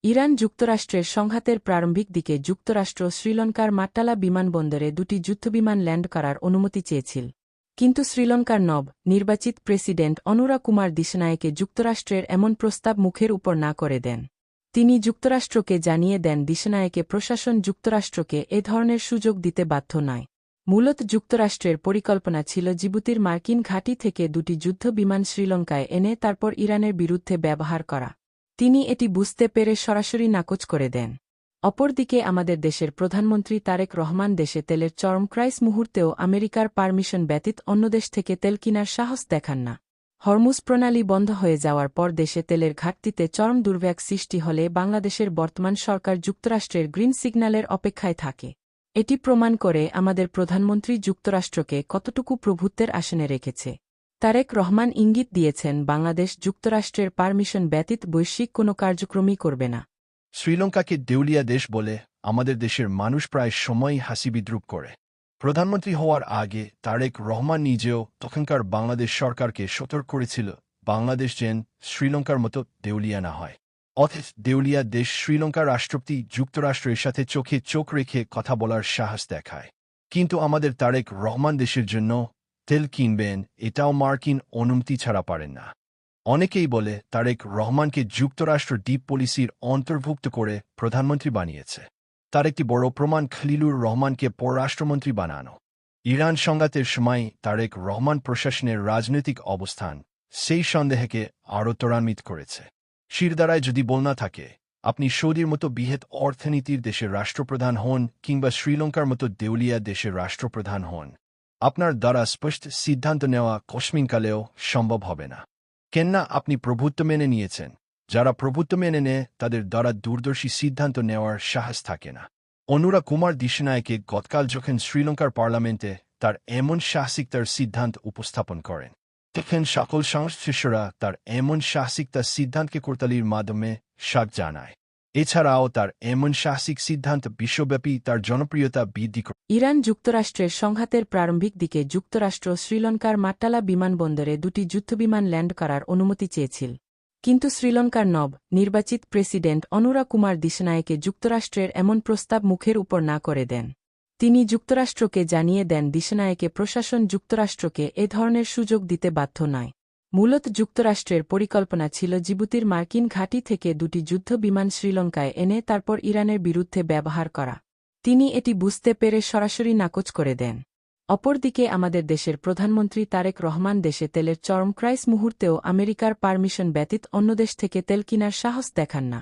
Iran যুক্তরাষ্ট্রের সংঘাতের প্রারম্ভিক দিকে যুক্তরাষ্ট্র শ্রীলঙ্কার মাট্টালা বিমানবন্দরে দুটি যুদ্ধবিমান ল্যান্ড করার অনুমতি চেয়েছিল। কিন্তু শ্রীলঙ্কার নির্বাচিত প্রেসিডেন্ট অনুরা কুমার দিশনায়েকে যুক্তরাষ্ট্রের এমন প্রস্তাব মুখের উপর না করে দেন। তিনি যুক্তরাষ্ট্রকে জানিয়ে দেন দিশনায়েকে প্রশাসন যুক্তরাষ্ট্রকে এ ধরনের সুযোগ দিতে বাধ্য নয়। মূলত যুক্তরাষ্ট্রের পরিকল্পনা ছিল জিবুতির মার্কিন ঘাঁটি থেকে দুটি যুদ্ধ বিমান শ্রীলঙ্কায় এনে তারপর ইরানের বিরুদ্ধে ব্যবহার করা। তিনি এটি বুঝতে পেরে সরাসরি নাকচ করে দেন। অপরদিকে আমাদের দেশের প্রধানমন্ত্রী তারেক রহমান দেশে তেলের চরম ক্রাইস মুহূর্তেও আমেরিকার পারমিশন ব্যতীত অন্য দেশ থেকে তেল কেনার সাহস দেখান না। হরমুজ প্রণালী বন্ধ হয়ে যাওয়ার পর দেশে তেলের ঘাটতিতে চরম দুর্ভোগ সৃষ্টি হলে বাংলাদেশের বর্তমান সরকার যুক্তরাষ্ট্রের গ্রিন সিগন্যালের অপেক্ষায় থাকে। এটি প্রমাণ করে আমাদের প্রধানমন্ত্রী যুক্তরাষ্ট্রকে কতটুকু প্রভুত্বের আসনে রেখেছে। তারেক রহমান ইঙ্গিত দিয়েছেন বাংলাদেশ যুক্তরাষ্ট্রের পারমিশন ব্যতীত বৈশ্বিক কোনো কার্যক্রমই করবে না। শ্রীলঙ্কাকে দেউলিয়া দেশ বলে আমাদের দেশের মানুষ প্রায় সময়ই হাসি বিদ্রুপ করে। প্রধানমন্ত্রী হওয়ার আগে তারেক রহমান নিজেও তখনকার বাংলাদেশ সরকারকে সতর্ক করেছিল বাংলাদেশ যেন শ্রীলঙ্কার মতো দেউলিয়া না হয়। অথচ দেউলিয়া দেশ শ্রীলঙ্কার রাষ্ট্রপতি যুক্তরাষ্ট্রের সাথে চোখে চোখ রেখে কথা বলার সাহস দেখায়। কিন্তু আমাদের তারেক রহমান দেশের জন্য তেল কিনবেন এটাও মার্কিন অনুমতি ছাড়া পারেন না। অনেকেই বলে তারেক রহমানকে যুক্তরাষ্ট্র ডিপ পলিসির অন্তর্ভুক্ত করে প্রধানমন্ত্রী বানিয়েছে। তার একটি বড় প্রমাণ খলিলুর রহমানকে পররাষ্ট্রমন্ত্রী বানানো। ইরান সংঘাতের সময় তারেক রহমান প্রশাসনের রাজনৈতিক অবস্থান সেই সন্দেহকে আরও ত্বরান্বিত করেছে। শিরদাঁড়ায় যদি বল না থাকে, আপনি সৌদির মতো বৃহৎ অর্থনীতির দেশের রাষ্ট্রপ্রধান হন কিংবা শ্রীলঙ্কার মতো দেউলিয়া দেশের রাষ্ট্রপ্রধান হন, আপনার দ্বারা স্পষ্ট সিদ্ধান্ত নেওয়া কসমিনকালেও সম্ভব হবে না। কেননা আপনি প্রভুত্ব মেনে নিয়েছেন। যারা প্রভুত্ব মেনে নেয় তাদের দ্বারা দূরদর্শী সিদ্ধান্ত নেওয়ার সাহস থাকে না। অনুরা কুমার দিশনায়েকে গতকাল যখন শ্রীলঙ্কার পার্লামেন্টে তার এমন সাহসিকতার সিদ্ধান্ত উপস্থাপন করেন, তখন সকল সংশ্লিষ্টরা তার এমন সাহসিকতার সিদ্ধান্তকে করতালির মাধ্যমে স্বাগত জানায়। এছাড়াও তার এমন সাহসিক সিদ্ধান্ত বিশ্বব্যাপী তার জনপ্রিয়তা বৃদ্ধি করে। ইরান যুক্তরাষ্ট্রের সংঘাতের প্রারম্ভিক দিকে যুক্তরাষ্ট্র শ্রীলঙ্কার মাট্টালা বিমানবন্দরে দুটি যুদ্ধবিমান ল্যান্ড করার অনুমতি চেয়েছিল। কিন্তু শ্রীলঙ্কার নির্বাচিত প্রেসিডেন্ট অনুরা কুমার দিশনায়েকে যুক্তরাষ্ট্রের এমন প্রস্তাব মুখের উপর না করে দেন। তিনি যুক্তরাষ্ট্রকে জানিয়ে দেন দিশনায়েকে প্রশাসন যুক্তরাষ্ট্রকে এ ধরনের সুযোগ দিতে বাধ্য নয়। মূলত যুক্তরাষ্ট্রের পরিকল্পনা ছিল জিবুতির মার্কিন ঘাঁটি থেকে দুটি যুদ্ধ বিমান শ্রীলঙ্কায় এনে তারপর ইরানের বিরুদ্ধে ব্যবহার করা। তিনি এটি বুঝতে পেরে সরাসরি নাকচ করে দেন। অপরদিকে আমাদের দেশের প্রধানমন্ত্রী তারেক রহমান দেশে তেলের চরম ক্রাইস মুহূর্তেও আমেরিকার পারমিশন ব্যতীত অন্য দেশ থেকে তেল কেনার সাহস দেখান না।